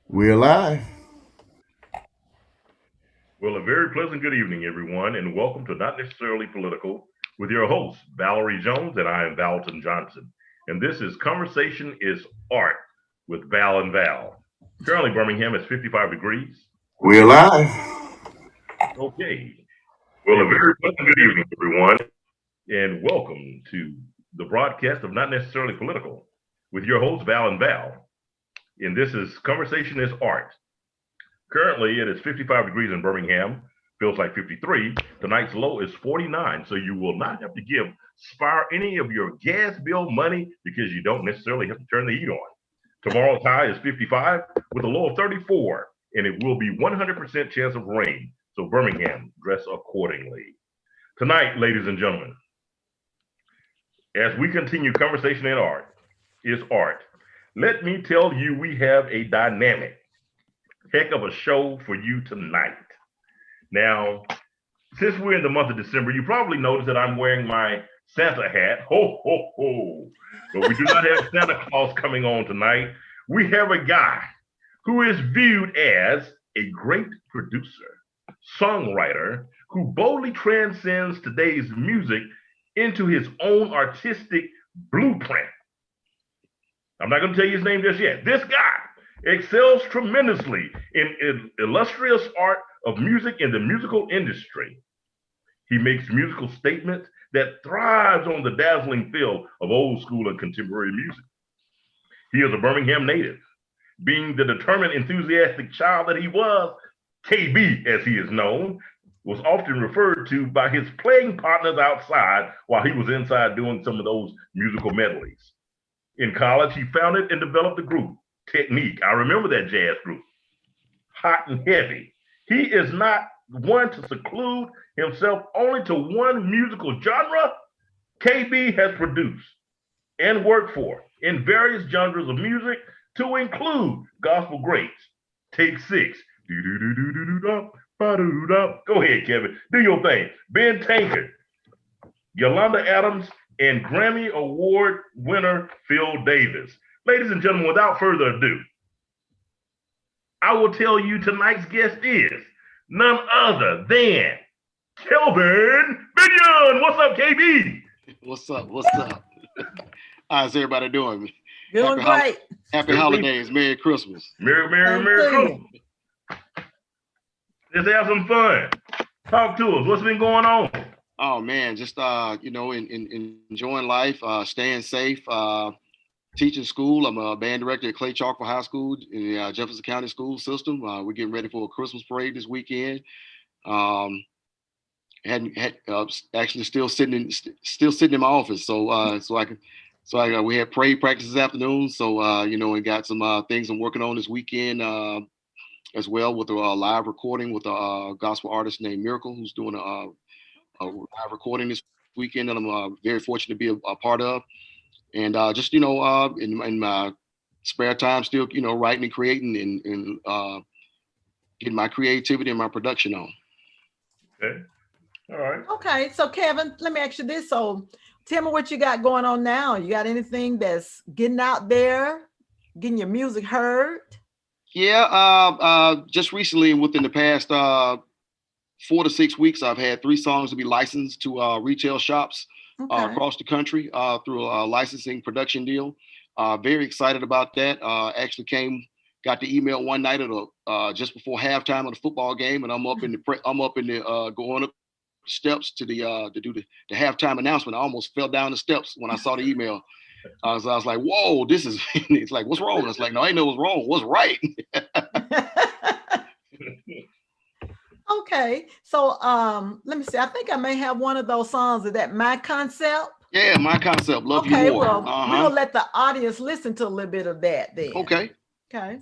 We're live. Well, a very pleasant good evening, everyone, and welcome to Not Necessarily Political with your host, Valerie Jones, and I am Valton Johnson. And this is Conversation is Art with Val and Val. Currently, Birmingham is 55 degrees. We're live. Okay. Well, a very pleasant good evening, everyone, and welcome to the broadcast of Not Necessarily Political with your host, Val and Val. And this is Conversation is Art. Currently, it is 55 degrees in Birmingham. Feels like 53. Tonight's low is 49, so you will not have to give Spire any of your gas bill money because you don't necessarily have to turn the heat on. Tomorrow's high is 55 with a low of 34, and it will be 100% chance of rain. So, Birmingham, dress accordingly. Tonight, ladies and gentlemen, as we continue conversation in art, is art. Let me tell you, we have a dynamic heck of a show for you tonight. Now, since we're in the month of December, you probably noticed that I'm wearing my Santa hat. Ho, ho, ho. But we do not have Santa Claus coming on tonight. We have a guy who is viewed as a great producer, songwriter, who boldly transcends today's music into his own artistic blueprint. I'm not going to tell you his name just yet. This guy excels tremendously in illustrious art of music in the musical industry. He makes musical statements that thrives on the dazzling feel of old school and contemporary music. He is a Birmingham native. Being the determined, enthusiastic child that he was, KB, as he is known, was often referred to by his playing partners outside while he was inside doing some of those musical medleys. In college, he founded and developed a group, Technique. I remember that jazz group, hot and heavy. He is not one to seclude himself only to one musical genre. KB has produced and worked for in various genres of music to include gospel greats. Take six. Go ahead, Kevin. Do your thing. Ben Tankard, Yolanda Adams, and Grammy Award winner Phil Davis. Ladies and gentlemen, without further ado, I will tell you tonight's guest is none other than Kelvin Binion. What's up, KB? What's up? What's up? How's everybody doing? Doing great. Happy holidays. Merry Christmas. Merry Christmas. Let's have some fun. Talk to us. What's been going on? Oh man, just enjoying life, staying safe, teaching school. I'm a band director at Clay Chalkford High School in the Jefferson County school system. We're getting ready for a Christmas parade this weekend. Actually still sitting in my office, we had parade practice this afternoon. So and got some things I'm working on this weekend as well with a live recording with a gospel artist named Miracle, who's doing a live recording this weekend that I'm very fortunate to be a part of. And just in my spare time, still writing and creating and getting my creativity and my production on. Okay. All right. Okay. So Kevin, let me ask you this. So tell me what you got going on now. You got anything that's getting out there, getting your music heard? Yeah. Just recently, within the past 4 to 6 weeks, I've had 3 songs to be licensed to retail shops across the country through a licensing production deal. Very excited about that. Actually got the email one night at just before halftime of the football game, and I'm up in the going up steps to do the halftime announcement. I almost fell down the steps when I saw the email. I was like, "Whoa, this is." It's like, "What's wrong?" It's like, "No, I know what's wrong. What's right?" Okay. So let me see. I think I may have one of those songs. Is that My Concept? Yeah, My Concept. Love You More. Okay, well, we'll let the audience listen to a little bit of that then. Okay. Okay.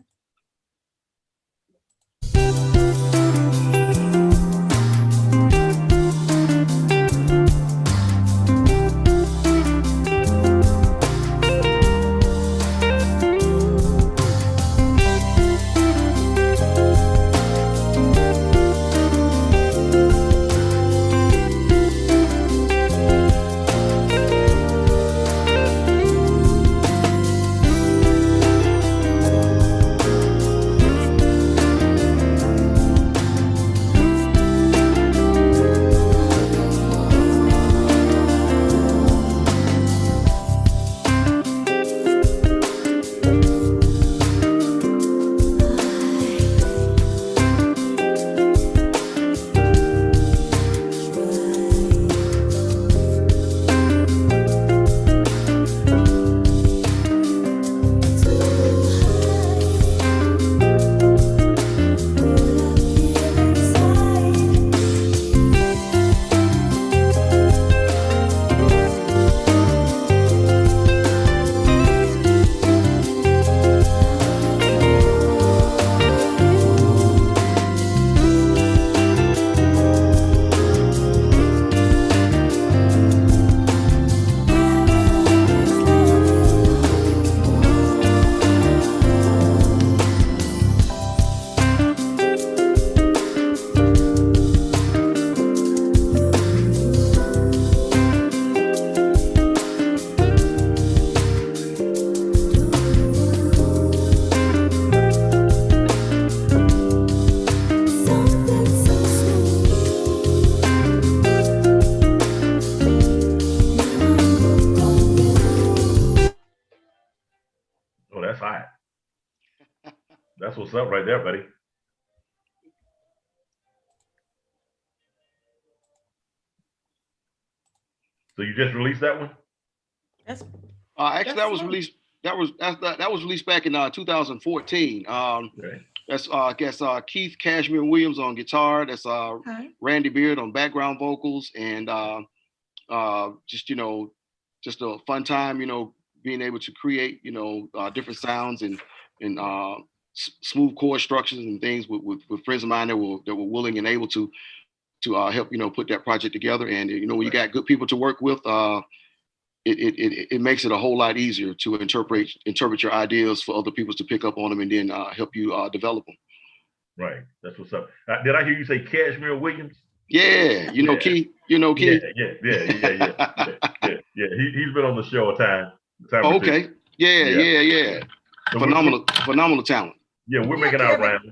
That's what's up right there, buddy. So you just released that one? That's Actually, that was sweet. released. That was released back in 2014. Okay. That's I guess Keith Cashmere Williams on guitar. That's Okay. Randy Beard on background vocals, and just just a fun time. Being able to create different sounds and smooth chord structures and things with friends of mine that were willing and able to help put that project together. And when you got good people to work with, it makes it a whole lot easier to interpret your ideas for other people to pick up on them and then help you develop them. Right. That's what's up. Did I hear you say Cashmere Williams? Yeah, Yeah. Keith. Keith. Yeah. He's been on the show a time. Oh, okay. Yeah. So phenomenal talent. Yeah, we're Yeah, making our Kevin. rounds.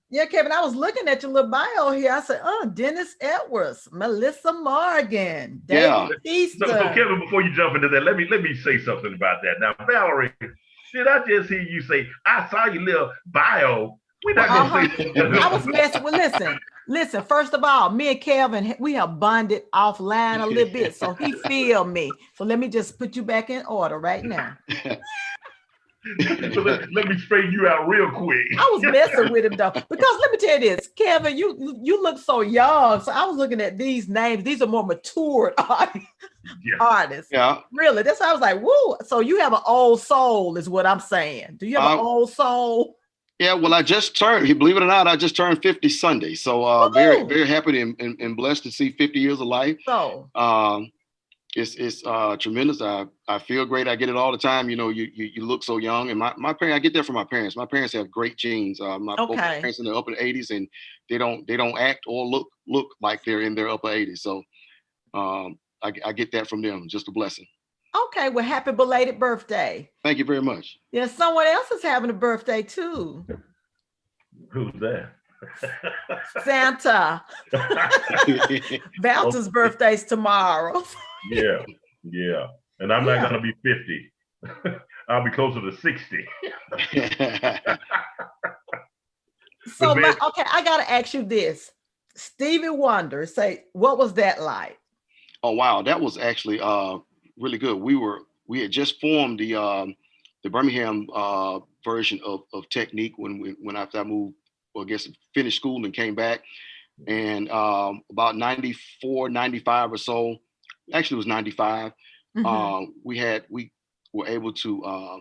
Yeah, Kevin, I was looking at your little bio here. I said, Dennis Edwards, Melissa Morgan, Yeah. David Easter. So Kevin, before you jump into that, let me say something about that. Now, Valerie, did I just hear you say, I saw your little bio? We're not gonna say I was messing with listen, first of all, me and Kevin, we have bonded offline a little bit. So he feel me. So let me just put you back in order right now. So let me straighten you out real quick. I was messing with him though, because let me tell you this, Kevin, you look so young. So I was looking at these names. These are more matured artists. Yeah. Really, that's why I was like, woo. So you have an old soul, is what I'm saying. Do you have an old soul? Yeah, well, believe it or not, I just turned 50 Sunday. So very, very happy and blessed to see 50 years of life. So it's tremendous. I feel great. I get it all the time. You look so young. And my parents, I get that from my parents. My parents have great genes. Both my parents in their upper 80s, and they don't act or look like they're in their upper 80s. So I get that from them. Just a blessing. okay, well, happy belated birthday. Thank you very much. Yeah, someone else is having a birthday too. Who's that? Santa. Valter's birthday's tomorrow. Yeah. And I'm not gonna be 50. I'll be closer to 60. So okay, I gotta ask you this. Stevie Wonder, what was that like? Oh wow, that was actually really good. We had just formed the Birmingham version of Technique when after I moved, well, I guess finished school and came back, and about 94, 95 or so, actually it was 95. We were able to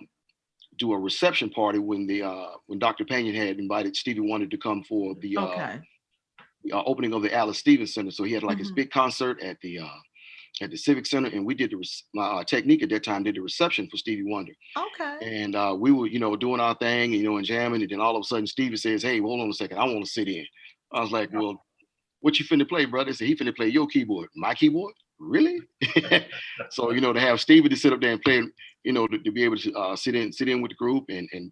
do a reception party when Dr. Payne had invited Stevie Wonder to come for the opening of the Alice Stevens Center. So he had like his big concert at the Civic Center, and we did Technique at that time did the reception for Stevie Wonder. Okay. And we were, doing our thing, and jamming, and then all of a sudden Stevie says, "Hey, hold on a second, I want to sit in." I was like, "Well, what you finna play, brother?" He said, "He finna play your keyboard." My keyboard? Really? So, to have Stevie to sit up there and play, to be able to sit in with the group and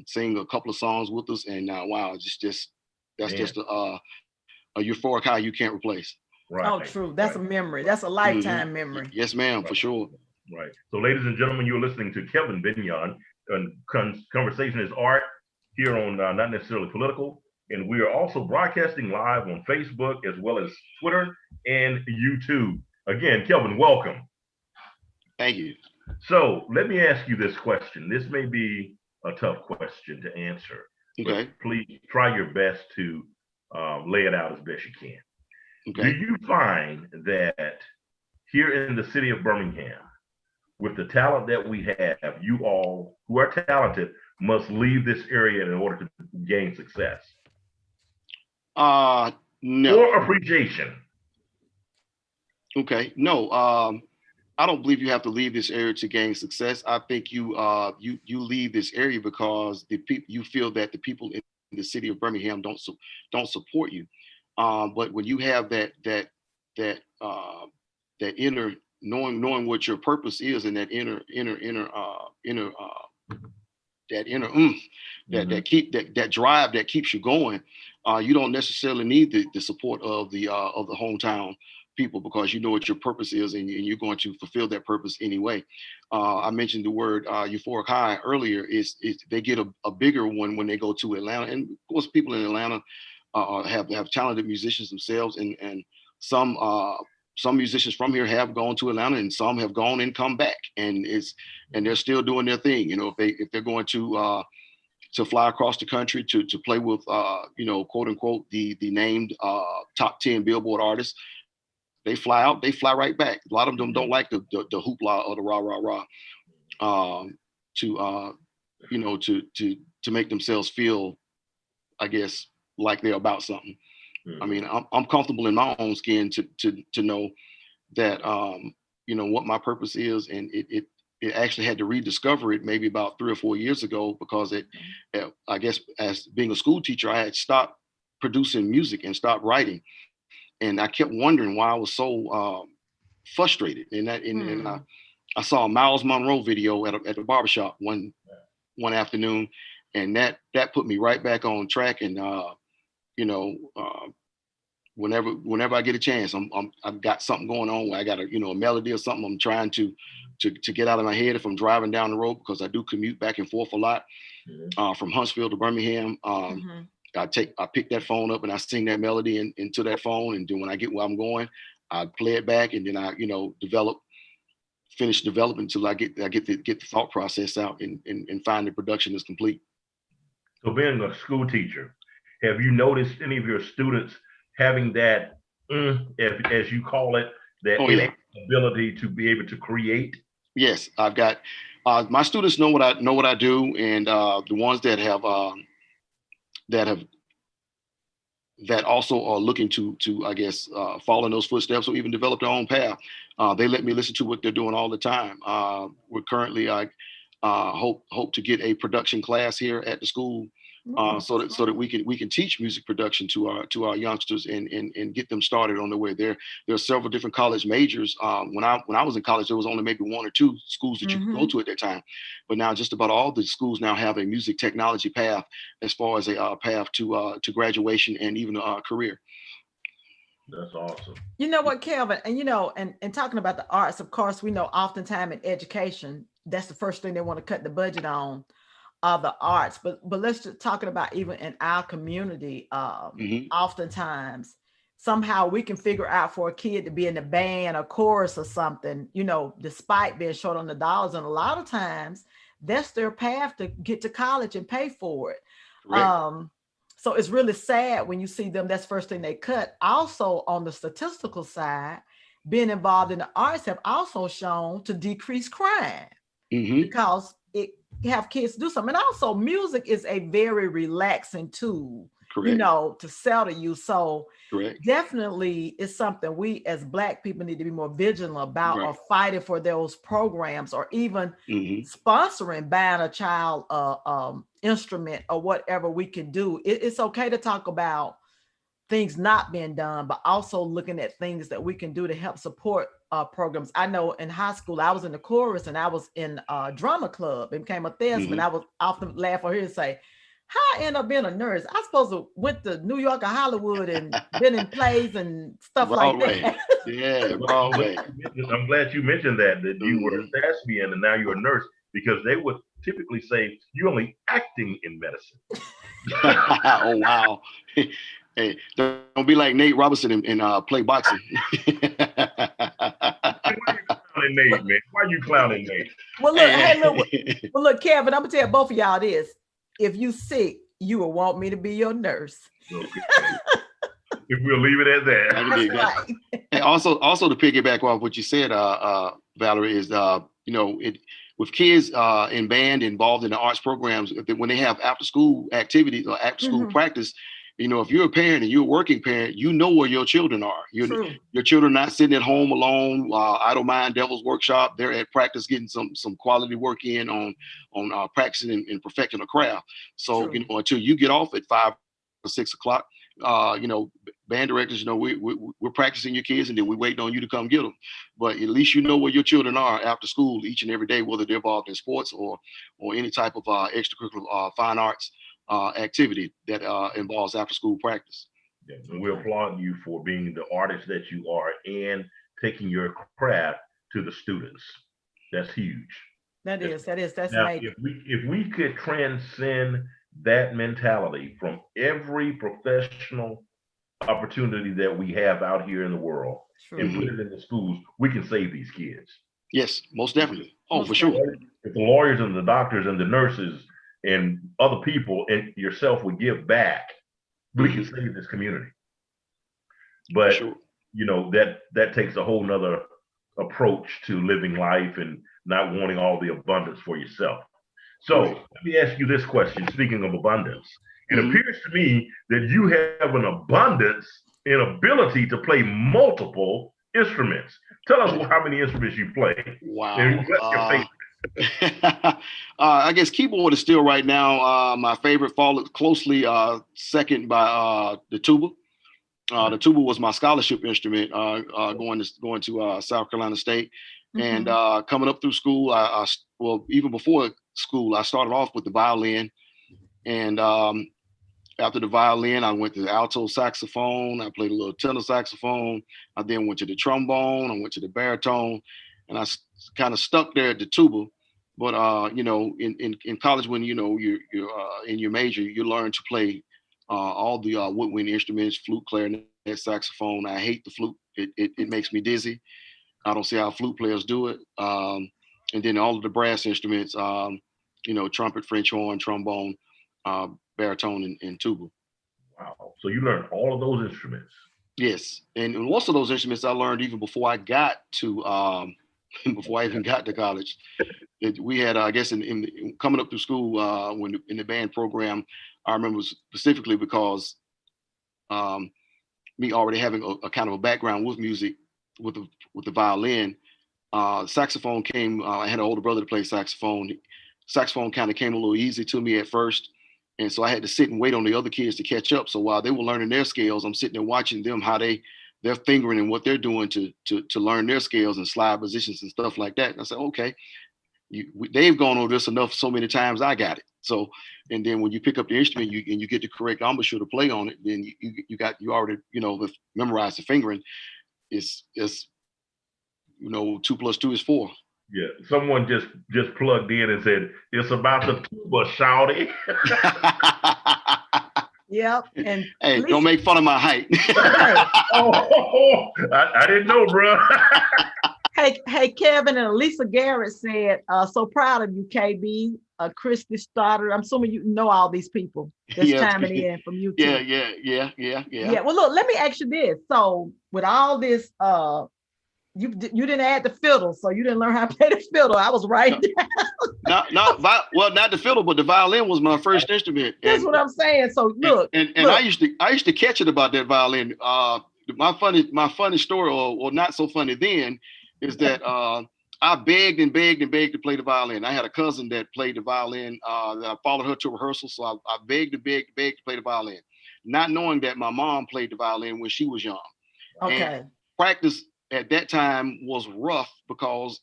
sing a couple of songs with us, and wow, that's just a euphoric high you can't replace. Right. Oh, true. That's a memory. That's a lifetime memory. Yes, ma'am, for sure. Right. So, ladies and gentlemen, you're listening to Kevin Binion, and Conversation is Art here on Not Necessarily Political. And we are also broadcasting live on Facebook as well as Twitter and YouTube. Again, Kelvin, welcome. Thank you. So let me ask you this question. This may be a tough question to answer. Okay. Please try your best to lay it out as best you can. Okay. Do you find that here in the city of Birmingham, with the talent that we have, you all who are talented must leave this area in order to gain success? No. Or appreciation? Okay. No. I don't believe you have to leave this area to gain success. I think you leave this area because you feel that the people in the city of Birmingham don't support you. But when you have that inner knowing what your purpose is, and that inner that drive that keeps you going, you don't necessarily need the support of the hometown people because you know what your purpose is, and you're going to fulfill that purpose anyway. I mentioned the word euphoric high earlier. Is they get a bigger one when they go to Atlanta, and of course, people in Atlanta have talented musicians themselves, and some musicians from here have gone to Atlanta, and some have gone and come back, and they're still doing their thing. You know, if they're going to fly across the country to play with quote unquote the named top 10 Billboard artists, they fly out, they fly right back. A lot of them don't like the hoopla or the rah rah rah to make themselves feel, I guess, like they're about something. Mm-hmm. I mean, I'm comfortable in my own skin to know that what my purpose is, and it actually had to rediscover it maybe about 3 or 4 years ago, because I guess as being a school teacher, I had stopped producing music and stopped writing, and I kept wondering why I was so frustrated. And I saw a Miles Monroe video at the barbershop one afternoon, and that put me right back on track. And whenever I get a chance, I've got something going on where I got a melody or something I'm trying to get out of my head if I'm driving down the road, because I do commute back and forth a lot from Huntsville to Birmingham. I pick that phone up and I sing that melody into that phone, and then when I get where I'm going, I play it back, and then I finish developing until I get the thought process out and find the production is complete. So being a school teacher, have you noticed any of your students having that, as you call it, that ability to be able to create? Yes, I've got my students know what I do, and the ones that also are looking to I guess follow in those footsteps or even develop their own path. They let me listen to what they're doing all the time. We're currently hope to get a production class here at the school, so that we can teach music production to our youngsters and get them started on their way. There are several different college majors. When I was in college, there was only maybe 1 or 2 schools that you could go to at that time, but now just about all the schools now have a music technology path as far as a path to graduation and even a career. That's awesome. You know what, Kelvin, and talking about the arts, of course, we know oftentimes in education, that's the first thing they want to cut the budget on, the arts. But let's just talking about even in our community, oftentimes somehow we can figure out for a kid to be in the band or chorus or something, despite being short on the dollars. And a lot of times that's their path to get to college and pay for it. Right. So it's really sad when you see them, that's the first thing they cut. Also, on the statistical side, being involved in the arts have also shown to decrease crime, because it have kids do something. And also music is a very relaxing tool, to settle you. So definitely it's something we as Black people need to be more vigilant about, or fighting for those programs, or even sponsoring, buying a child instrument or whatever we can do. It's okay to talk about things not being done, but also looking at things that we can do to help support programs. I know in high school, I was in the chorus and I was in a drama club and became a thespian. I was often laugh or hear and say, how I end up being a nurse? I supposed to went to New York or Hollywood and been in plays and stuff like that. Yeah, Broadway. I'm glad you mentioned that you were a thespian and now you're a nurse, because they would typically say you're only acting in medicine. Oh, wow. Hey, don't be like Nate Robinson and play boxing. Why are you clowning Nate? Well, look, Kevin, I'm gonna tell both of y'all this. If you sick, you will want me to be your nurse. Okay. If we'll leave it at that. Right. And also to piggyback off what you said, Valerie, is with kids in band involved in the arts programs, when they have after school activities or after school practice, if you're a parent and you're a working parent, you know where your children are. Your children are not sitting at home alone, idle mind, devil's workshop. They're at practice getting some quality work in on practicing and perfecting a craft. So until you get off at 5 or 6 o'clock, band directors, we're practicing your kids, and then we waiting on you to come get them. But at least you know where your children are after school each and every day, whether they're involved in sports or any type of extracurricular fine arts activity that involves after school practice. Yeah, and we applaud you for being the artist that you are and taking your craft to the students. That's huge. That's Now, amazing. if we could transcend that mentality from every professional opportunity that we have out here in the world True. and put Hmm. it in the schools, we can save these kids. Yes, most definitely. Oh, for Most sure. definitely. If the lawyers and the doctors and the nurses and other people and yourself would give back, we can Hmm. save this community. For But sure. that takes a whole nother approach to living life and not wanting all the abundance for yourself. So Correct. let me ask you this question. Speaking of abundance, it Hmm. appears to me that you have an abundance in ability to play multiple instruments. Tell us how many instruments you play and Wow. what's your favorite. I guess keyboard is still right now my favorite. Followed closely second by the tuba. The tuba was my scholarship instrument going to South Carolina State, and Mhm. coming up through school, well, even before school, I started off with the violin, and after the violin, I went to the alto saxophone. I played a little tenor saxophone. I then went to the trombone. I went to the baritone, and kind of stuck there at the tuba. But in college, when you're in your major, you learn to play all the woodwind instruments: flute, clarinet, saxophone. I hate the flute. It makes me dizzy. I don't see how flute players do it. And then all of the brass instruments, trumpet, French horn, trombone, uh, baritone, and tuba. Wow. So you learned all of those instruments. Yes, and most of those instruments I learned even before I got to before I even got to college. We had, I guess, in coming up through school when in the band program, I remember specifically because um, me already having a kind of a background with music with the violin. Saxophone came. I had an older brother to play saxophone. Saxophone kind of came a little easy to me at first, and so I had to sit and wait on the other kids to catch up. So while they were learning their scales, I'm sitting there watching them how they're fingering and what they're doing to learn their scales and slide positions and stuff like that. And I said, okay, they've gone over this enough so many times. I got it. So, and then when you pick up the instrument, you get the correct embouchure to play on it, then you already memorized the fingering. It's 2 plus 2 is 4. Yeah. Someone just plugged in and said, it's about the tuba, shouty. Yep. And Hey, don't Lisa, make fun of my height. hey, Oh, I didn't know, bro. hey, Kevin and Lisa Garrett said, so proud of you, KB. Christy Stoddard. I'm assuming you know all these people that's Yeah, chiming in from yeah, YouTube. yeah. Yeah. Well, look, let me ask you this. So with all this, you didn't add the fiddle, so you didn't learn how to play the fiddle. I was right. No, not the fiddle, but the violin was my first instrument, That's what I'm saying. So and look, and, and I look. used to catch it about that violin. My funny story, or not so funny then, is that I begged and begged and begged to play the violin. I had a cousin that played the violin. That I followed her to rehearsal, so I begged and begged and begged to play the violin, not knowing that my mom played the violin when she was young. And Okay. practice at that time was rough because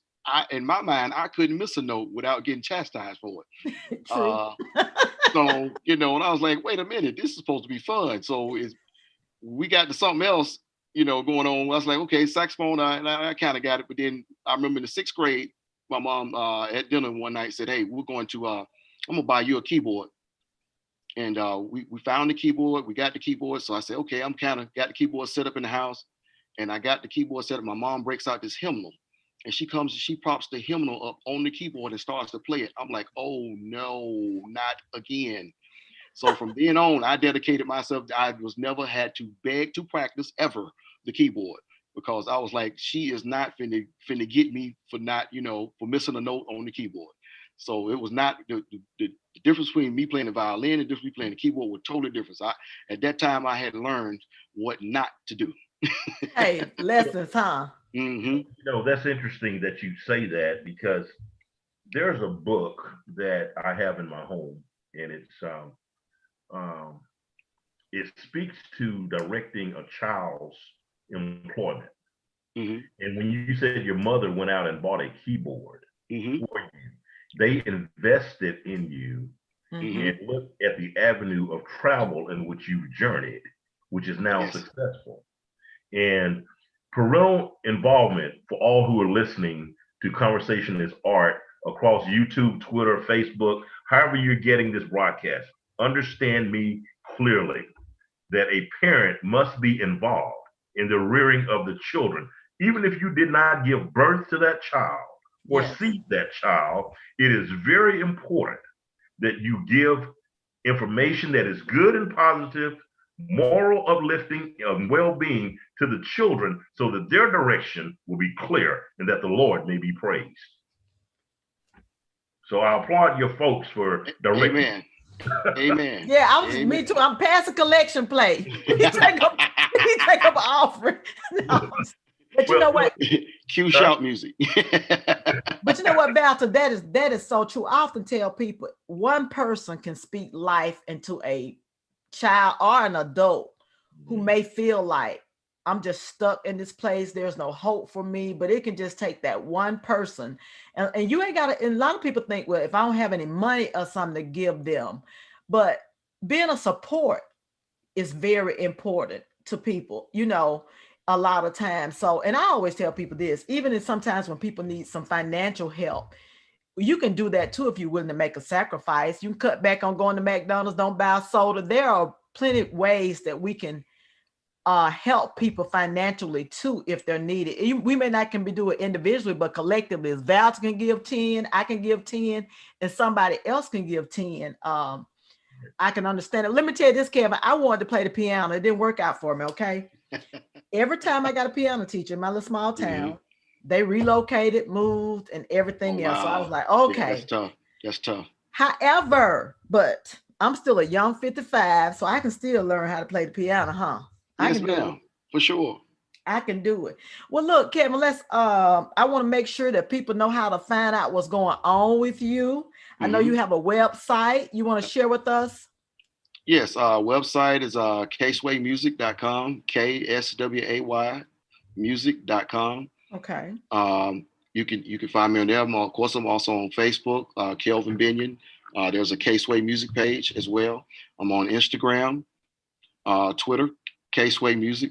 in my mind, I couldn't miss a note without getting chastised for it. True. So, and I was like, wait a minute, this is supposed to be fun. So we got to something else, going on. I was like, okay, saxophone, I kind of got it. But then I remember in the 6th grade, my mom at dinner one night said, hey, I'm going to buy you a keyboard. And we found the keyboard. We got the keyboard. So I said, okay, I'm kind of got the keyboard set up in the house. And I got the keyboard set up. My mom breaks out this hymnal. And she comes and she props the hymnal up on the keyboard and starts to play it. I'm like, oh no, not again. So from then on, I dedicated myself. I was never had to beg to practice ever the keyboard because I was like, she is not finna get me for not, for missing a note on the keyboard. So it was not the difference between me playing the violin and the difference between playing the keyboard was totally different. At that time, I had learned what not to do. Hey, lessons, huh? Mm-hmm. That's interesting that you say that because there's a book that I have in my home, and um, it speaks to directing a child's employment. Mm-hmm. And when you said your mother went out and bought a keyboard Mm-hmm. for you, they invested in you Mm-hmm. and looked at the avenue of travel in which you journeyed. which is now Yes. successful. And parental involvement for all who are listening to Conversation is Art across YouTube, Twitter, Facebook, however you're getting this broadcast. Understand me clearly that a parent must be involved in the rearing of the children. Even if you did not give birth to that child or Yes. seed that child, it is very important that you give information that is good and positive, moral uplifting and well-being to the children so that their direction will be clear and that the Lord may be praised. So I applaud your folks for directing. Amen. Amen. Yeah, I was Amen. me too. I'm past the collection plate. We take up an offering. No. But you know what? Cue shout music. But you know what, Valter, that is so true. I often tell people one person can speak life into a child or an adult who may feel like I'm just stuck in this place. There's no hope for me, but it can just take that one person. And you ain't got to, and a lot of people think, well, if I don't have any money or something to give them, but being a support is very important to people, you know, a lot of times. So, and I always tell people this, even in sometimes when people need some financial help, you can do that too if you're willing to make a sacrifice. You can cut back on going to McDonald's, don't buy a soda. There are plenty of ways that we can help people financially too if they're needed. We may not can do it individually, but collectively, as Val can give 10, I can give 10, and somebody else can give 10. I can understand it. Let me tell you this, Kevin. I wanted to play the piano. It didn't work out for me, okay? Every time I got a piano teacher in my little small town, they relocated, moved, and everything else. So I was like, okay. Yeah, that's tough. That's tough. However, but I'm still a young 55, so I can still learn how to play the piano, huh? Yes, ma'am. For sure. I can do it. Well, look, Kevin, let's I want to make sure that people know how to find out what's going on with you. I know you have a website you want to share with us. Yes, website is kswaymusic.com, KSWAY music.com. Okay. You can find me on there. Of course, I'm also on Facebook, Kelvin Binion. There's a K-Sway music page as well. I'm on Instagram, Twitter, K-Sway Music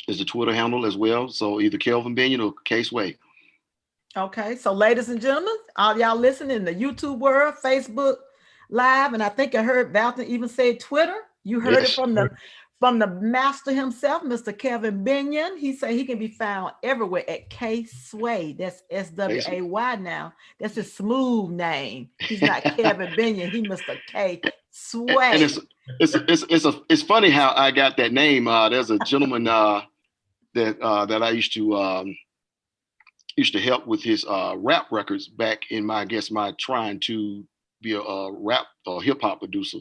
is the Twitter handle as well. So either Kelvin Binion or K-Sway. Okay. So ladies and gentlemen, all y'all listening in the YouTube world, Facebook Live, and I think I heard Valton even say Twitter. You heard it from the master himself, Mr. Kevin Binion. He said he can be found everywhere at K-Sway. That's S-W-A-Y now. That's his smooth name. He's not Kevin Binion. He Mr. K-Sway. And it's funny how I got that name. There's a gentleman that I used to help with his rap records back in my trying to be a rap or hip hop producer.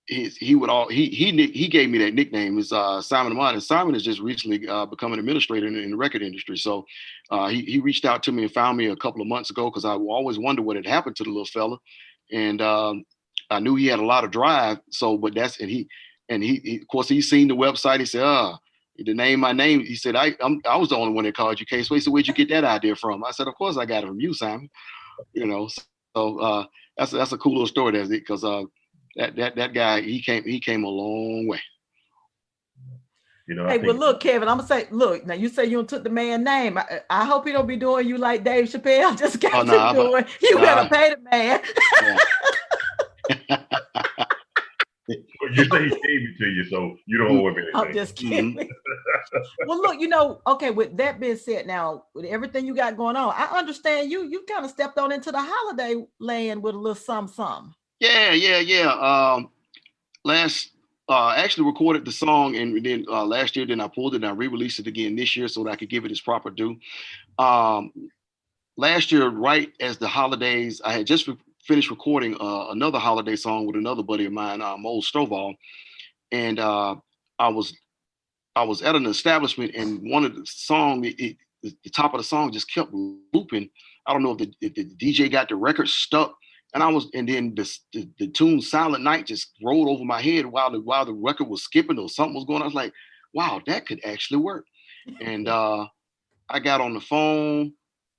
He gave me that nickname is Simon Amon, and Simon has just recently become an administrator in the record industry. So he reached out to me and found me a couple of months ago because I always wondered what had happened to the little fella, and I knew he had a lot of drive. So, but he of course he's seen the website. He said, my name. He said, I was the only one that called you K-Sway. So where'd you get that idea from? I said, of course I got it from you, Simon. You know, so that's a cool little story, that's it, because that guy he came a long way. You know, hey, well, look, Kevin, I'm gonna say, look, now you say you took the man's name. I hope he don't be doing you like Dave Chappelle. Just kept doing. You better pay the man. You say he gave it to you, so you don't owe him anything. I'm just kidding. Well, look, okay, with that being said, now with everything you got going on, I understand you kind of stepped on into the holiday land with a little something. Yeah. Actually recorded the song, and then last year, then I pulled it and I re-released it again this year so that I could give it its proper due. Last year, right as the holidays, I had just finished recording another holiday song with another buddy of mine, Mo Stovall, and I was at an establishment, and one of the song, the top of the song just kept looping. I don't know if the DJ got the record stuck, and then the tune "Silent Night" just rolled over my head while the record was skipping or something was going on. I was like, wow, that could actually work. And I got on the phone.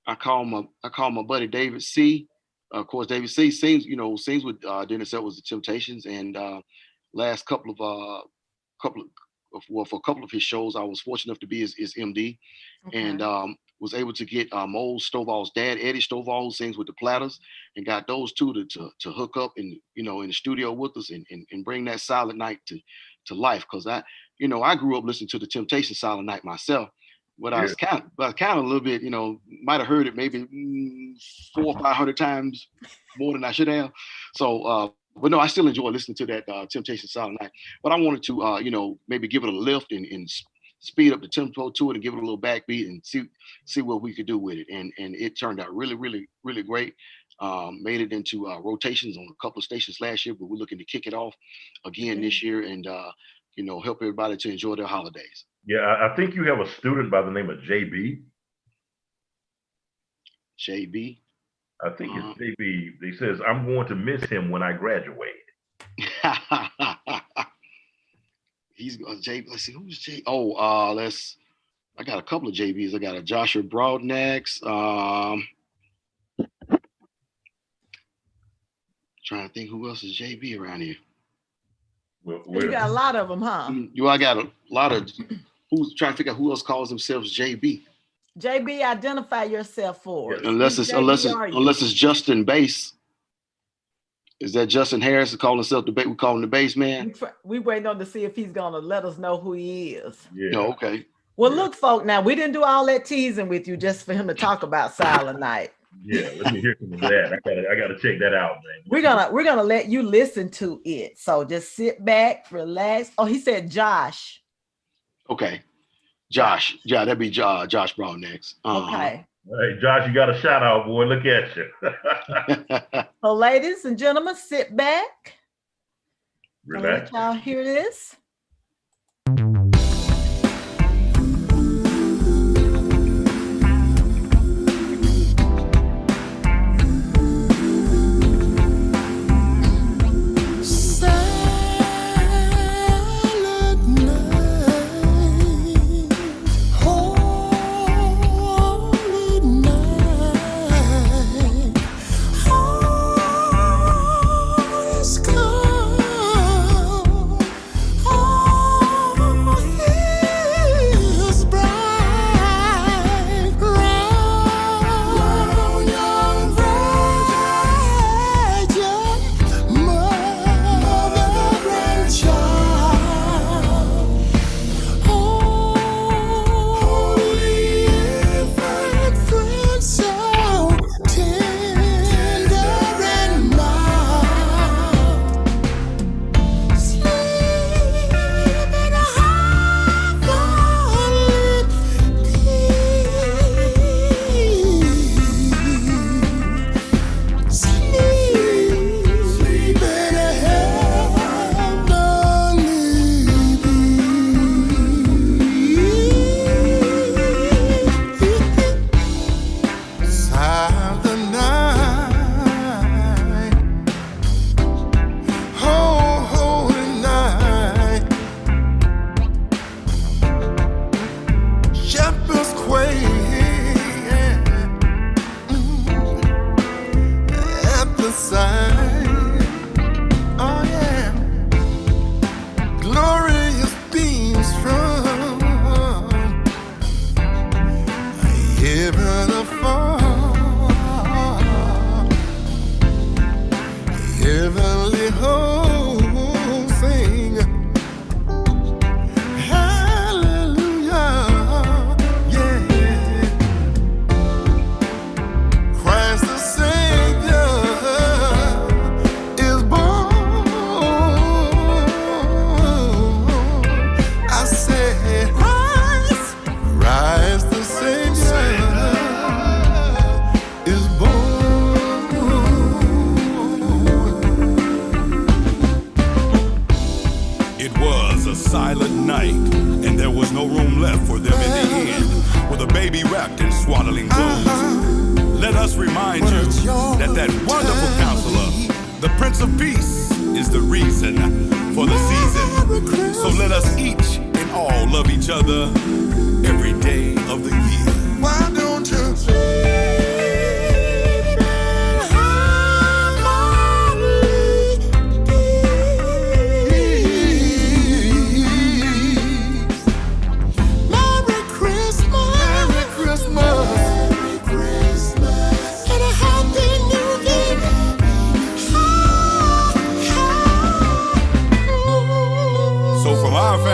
I called my buddy David C. Of course, David C. sings with Dennis Edwards, The Temptations, and last couple of well, for a couple of his shows, I was fortunate enough to be his MD, and was able to get Mo Stovall's dad, Eddie Stovall, who sings with the Platters, and got those two to hook up and in the studio with us and bring that Silent Night to life. Because I grew up listening to the Temptations Silent Night myself, but I was kind of a little bit, might have heard it maybe 400 or 500 times more than I should have. So, but no, I still enjoy listening to that Temptation Silent Night. But I wanted to, maybe give it a lift and speed up the tempo to it and give it a little backbeat and see what we could do with it. And it turned out really, really, really great. Made it into rotations on a couple of stations last year, but we're looking to kick it off again this year and, help everybody to enjoy their holidays. Yeah, I think you have a student by the name of JB. JB? I think it's JB. He says, I'm going to miss him when I graduate. He's JB. Let's see, who's JB? Oh, I got a couple of JBs. I got a Joshua Broadnax. Trying to think who else is JB around here. Well, you got a lot of them, huh? I got a lot of who's trying to figure out who else calls themselves JB. JB, identify yourself for us. Unless it's Justin Bass. Is that Justin Harris calling himself we call him the Bass Man? We waiting on to see if he's gonna let us know who he is. Yeah. Oh, okay. Well, look, folk, now we didn't do all that teasing with you just for him to talk about Silent Night. Yeah, let me hear some of that. I gotta check that out, man. We're gonna let you listen to it. So just sit back, relax. Oh, he said Josh. Okay. Josh. Yeah, that'd be Josh Brown next. Okay. Hey, Josh, you got a shout out, boy. Look at you. So, ladies and gentlemen, sit back. Relax. Let y'all hear this.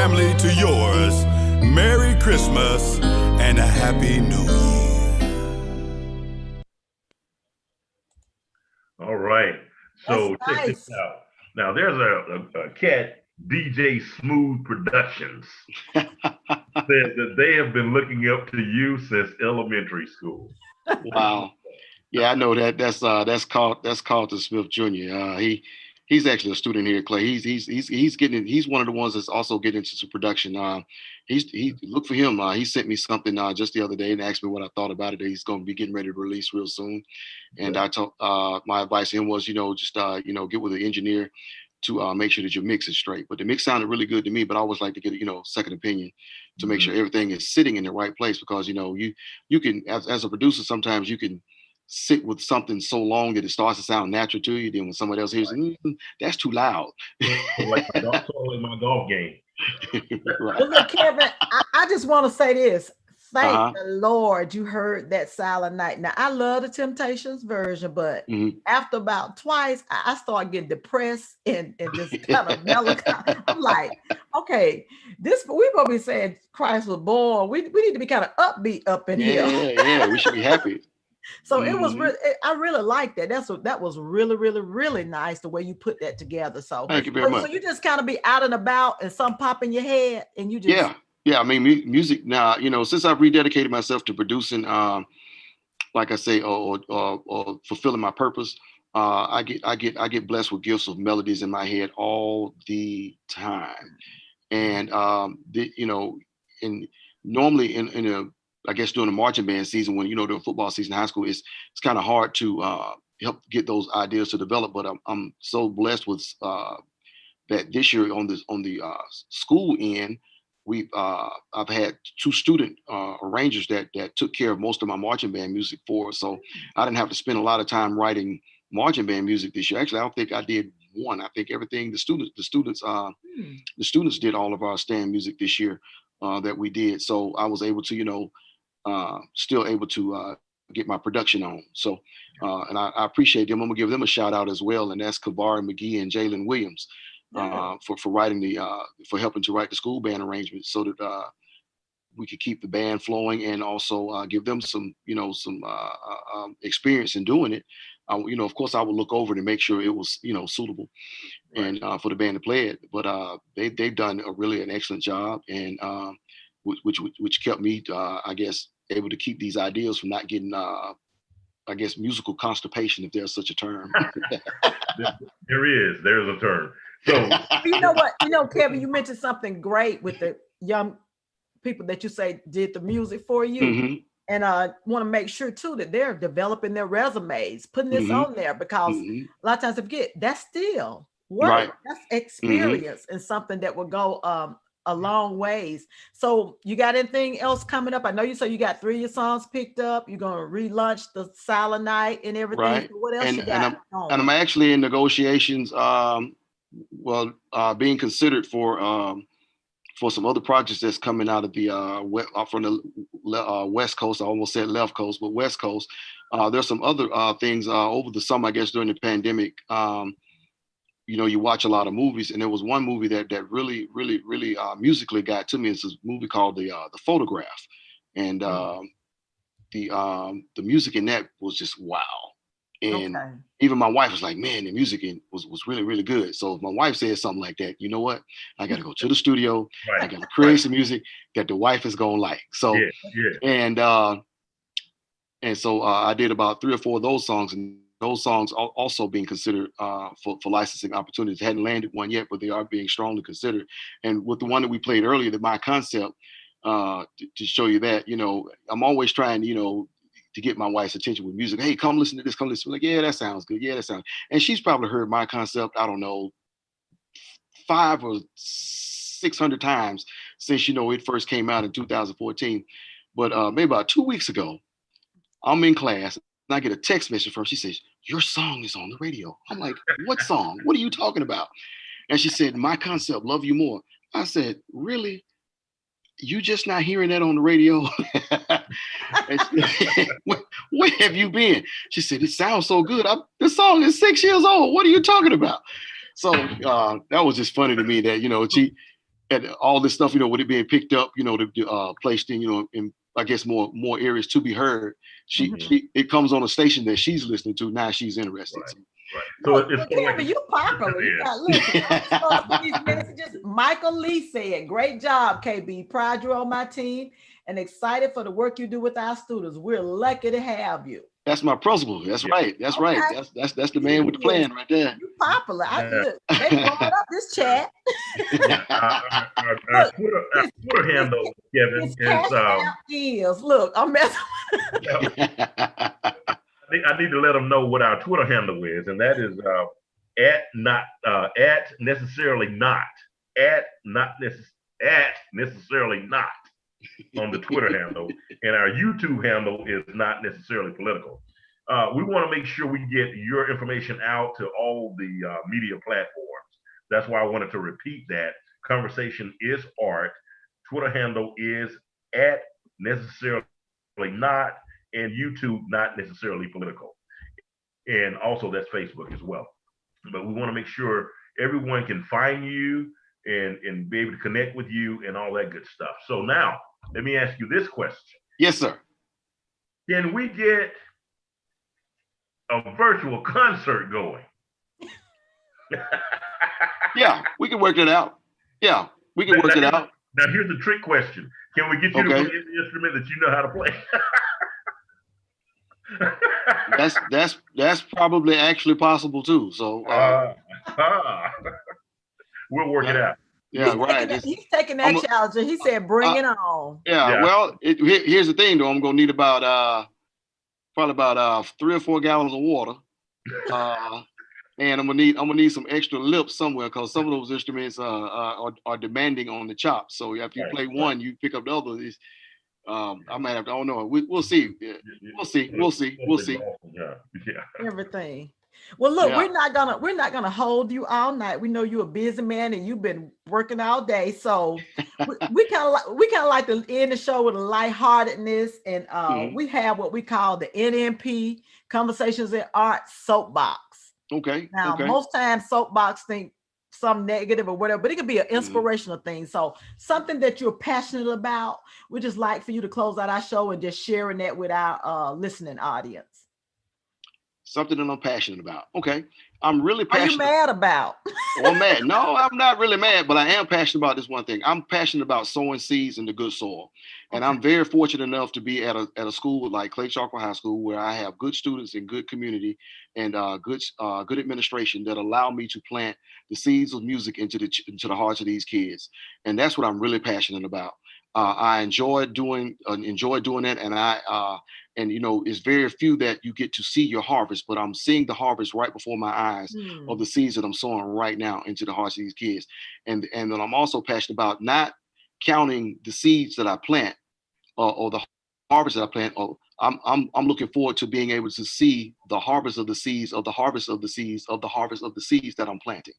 family to yours, Merry Christmas and a Happy New Year. All right. So That's check this nice. out. Now there's a cat, DJ Smooth Productions, says that they have been looking up to you since elementary school. Wow. Yeah, I know that. That's Carlton Smith Jr. He's actually a student here at Clay. He's one of the ones that's also getting into some production. He look for him. He sent me something just the other day and asked me what I thought about it. That he's going to be getting ready to release real soon. And I told my advice to him was, just get with an engineer to make sure that your mix is straight. But the mix sounded really good to me. But I always like to get second opinion to make sure everything is sitting in the right place, because you can as a producer sometimes you can sit with something so long that it starts to sound natural to you. Then when somebody else hears it, that's too loud. Like my golf game. Right. Well, look, Kevin, I just want to say this. Thank Uh-huh. the Lord you heard that Silent Night. Now, I love the Temptations version, but after about twice, I started getting depressed and just kind of melancholy. I'm like, okay, we gonna be saying Christ was born. We need to be kind of upbeat up in here. Yeah, we should be happy. So it was really, I really liked that. That was really, really, really nice the way you put that together. So Thank you very much. So you just kind of be out and about and some pop in your head and you just Yeah. I mean, music now. Since I've rededicated myself to producing, like I say, or fulfilling my purpose, I get blessed with gifts of melodies in my head all the time, and and normally in a I guess during the marching band season, when during football season, high school, it's kind of hard to help get those ideas to develop. But I'm so blessed with that this year on the school end, I've had two student arrangers that took care of most of my marching band music for us. So I didn't have to spend a lot of time writing marching band music this year. Actually, I don't think I did one. I think everything the students did all of our stand music this year that we did. So I was able to still able to get my production on. So and I appreciate them. I'm gonna give them a shout out as well, and that's Kavari McGee and Jalen Williams. For writing for helping to write the school band arrangements so that we could keep the band flowing and also give them some experience in doing it. Of course, I would look over to make sure it was suitable and for the band to play it. But they've done an excellent job, and which kept me I guess able to keep these ideas from not getting I guess musical constipation, if there's such a term. There's a term. So you know what? Kevin, you mentioned something great with the young people that you say did the music for you. And I want to make sure too that they're developing their resumes, putting this on there, because a lot of times I forget that's still work. Right. That's experience and something that will go a long ways. So you got anything else coming up? I know you said you got 3 of your songs picked up. You're gonna relaunch the Silent Night and everything. Right. So what else you got? And I'm actually in negotiations. Being considered for some other projects that's coming out of the from the West Coast. I almost said left coast, but West Coast. There's some other things over the summer, I guess, during the pandemic. You watch a lot of movies, and there was one movie that really musically got to me. It's a movie called The Photograph, and the music in that was just wow. And even my wife was like, man, the music was really, really good. So if my wife says something like that, you know what? I got to go to the studio. I got to create some music that the wife is going to like. So, and so I did about 3 or 4 of those songs, and those songs are also being considered for licensing opportunities. Hadn't landed one yet, but they are being strongly considered. And with the one that we played earlier, My Concept, to show you that, I'm always trying, to get my wife's attention with music. Hey, come listen to this. Come listen. Like, yeah, that sounds good. Yeah, that sounds. And she's probably heard My Concept, I don't know, 500 or 600 times since it first came out in 2014. But maybe about 2 weeks ago, I'm in class and I get a text message from her. She says, "Your song is on the radio." I'm like, "What song? What are you talking about?" And she said, "My Concept, Love You More." I said, "Really? You just not hearing that on the radio?" Where have you been? She said, "It sounds so good. This song is 6 years old. What are you talking about?" So that was just funny to me that, and all this stuff, with it being picked up, placed in, in I guess more areas to be heard. It comes on a station that she's listening to. Now she's interested. Right. Right. So Look, it's sort of like you popular. You got listen. I'm start with these messages. Michael Lee said, "Great job, KB. Proud you on my team and excited for the work you do with our students. We're lucky to have you." That's my principal. That's right. That's Okay. right. That's the man with the plan right there. You popular. Look, they brought up this chat. Our Twitter handle, Kevin, is look. I'm messing. I need to let them know what our Twitter handle is, and that is at necessarily not on the Twitter handle, and our YouTube handle is not necessarily political. We want to make sure we get your information out to all the media platforms. That's why I wanted to repeat that. Conversation is art. Twitter handle is at necessarily not, and YouTube not necessarily political. And also that's Facebook as well. But we want to make sure everyone can find you and be able to connect with you and all that good stuff. So now, let me ask you this question. Yes, sir. Can we get a virtual concert going? Yeah, we can work it out. Yeah, we can work it out. Now here's the trick question. Can we get you to play the instrument that you know how to play? That's probably actually possible too. So we'll work it out. Yeah, right. He's taking that challenge. He said, "Bring it on." Yeah. Well, here's the thing, though. I'm gonna need about probably about 3 or 4 gallons of water, and I'm gonna need some extra lips somewhere because some of those instruments are demanding on the chops. So after you play one, you pick up the other. I might have to. I don't know. We'll see. Yeah. We'll see. Yeah. Everything. Well, look, we're not gonna hold you all night. We know you're a busy man and you've been working all day. So we kind of like to end the show with a lightheartedness, and we have what we call the NMP Conversations in Art Soapbox. Okay. Now, most times soapbox think some negative or whatever, but it could be an inspirational thing. So something that you're passionate about, we just like for you to close out our show and just sharing that with our listening audience. Something that I'm passionate about. Okay. I'm really passionate. Are you mad about? I'm mad. No, I'm not really mad, but I am passionate about this one thing. I'm passionate about sowing seeds in the good soil. And I'm very fortunate enough to be at a school like Clay Chalker High School, where I have good students and good community and good administration that allow me to plant the seeds of music into the hearts of these kids. And that's what I'm really passionate about. I enjoy doing it, and it's very few that you get to see your harvest, but I'm seeing the harvest right before my eyes of the seeds that I'm sowing right now into the hearts of these kids. And then I'm also passionate about not counting the seeds that I plant or the harvest that I plant. I'm looking forward to being able to see the harvest of the seeds of the harvest of the seeds of the harvest of the seeds that I'm planting.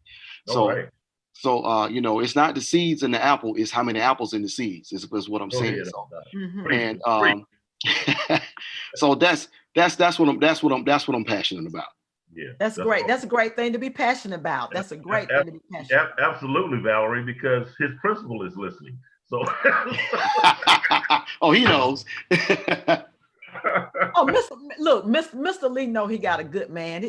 So, it's not the seeds in the apple; it's how many apples in the seeds is what I'm saying. And so that's what I'm passionate about. Yeah, that's great. Awesome. That's a great thing to be passionate about. That's a great thing to be passionate about. Absolutely, Valerie, because his principal is listening. So, oh, he knows. Oh, Mr. Lee know he got a good man.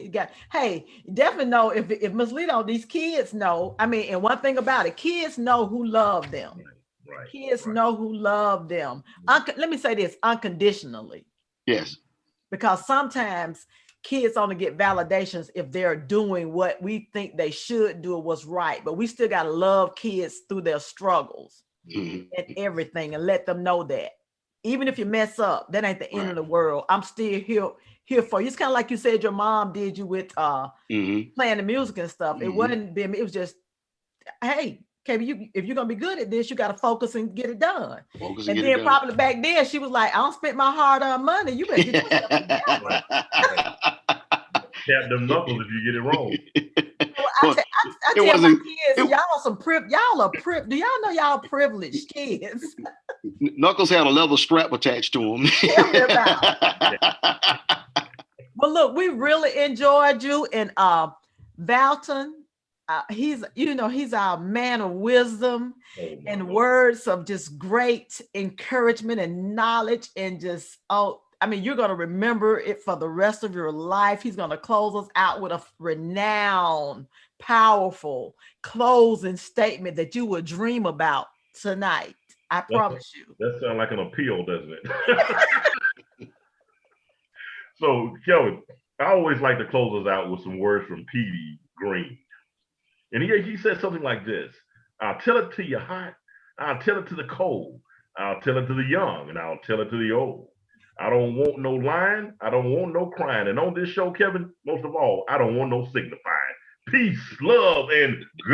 Definitely know if Miss Lee know, these kids know. I mean, and one thing about it, kids know who love them. Right. Kids know who love them. Let me say this, unconditionally. Yes. Because sometimes kids only get validations if they're doing what we think they should do or what's right. But we still got to love kids through their struggles and everything and let them know that. Even if you mess up, that ain't the end of the world. I'm still here for you. It's kind of like you said your mom did you with playing the music and stuff. It wasn't them. It was just, hey, KB, if you're gonna be good at this, you got to focus and get it done. And then probably back then she was like, I don't spend my hard-earned money. You better get yourself together. Tap them knuckles if you get it wrong. Well, I tell my kids, y'all are do y'all know y'all privileged kids? Knuckles had a leather strap attached to him. Tell me about it. Well, look, we really enjoyed you, and Valton, he's our man of wisdom Oh my and Lord. words of just great encouragement and knowledge, and just, oh, I mean, you're going to remember it for the rest of your life. He's going to close us out with a renowned, powerful closing statement that you will dream about tonight. I promise you. That sounds like an appeal, doesn't it? So, Kelvin, I always like to close us out with some words from P.D. Green. And he said something like this: I'll tell it to you hot, I'll tell it to the cold, I'll tell it to the young, and I'll tell it to the old. I don't want no lying, I don't want no crying. And on this show, Kevin, most of all, I don't want no signifying. Peace, love, and good.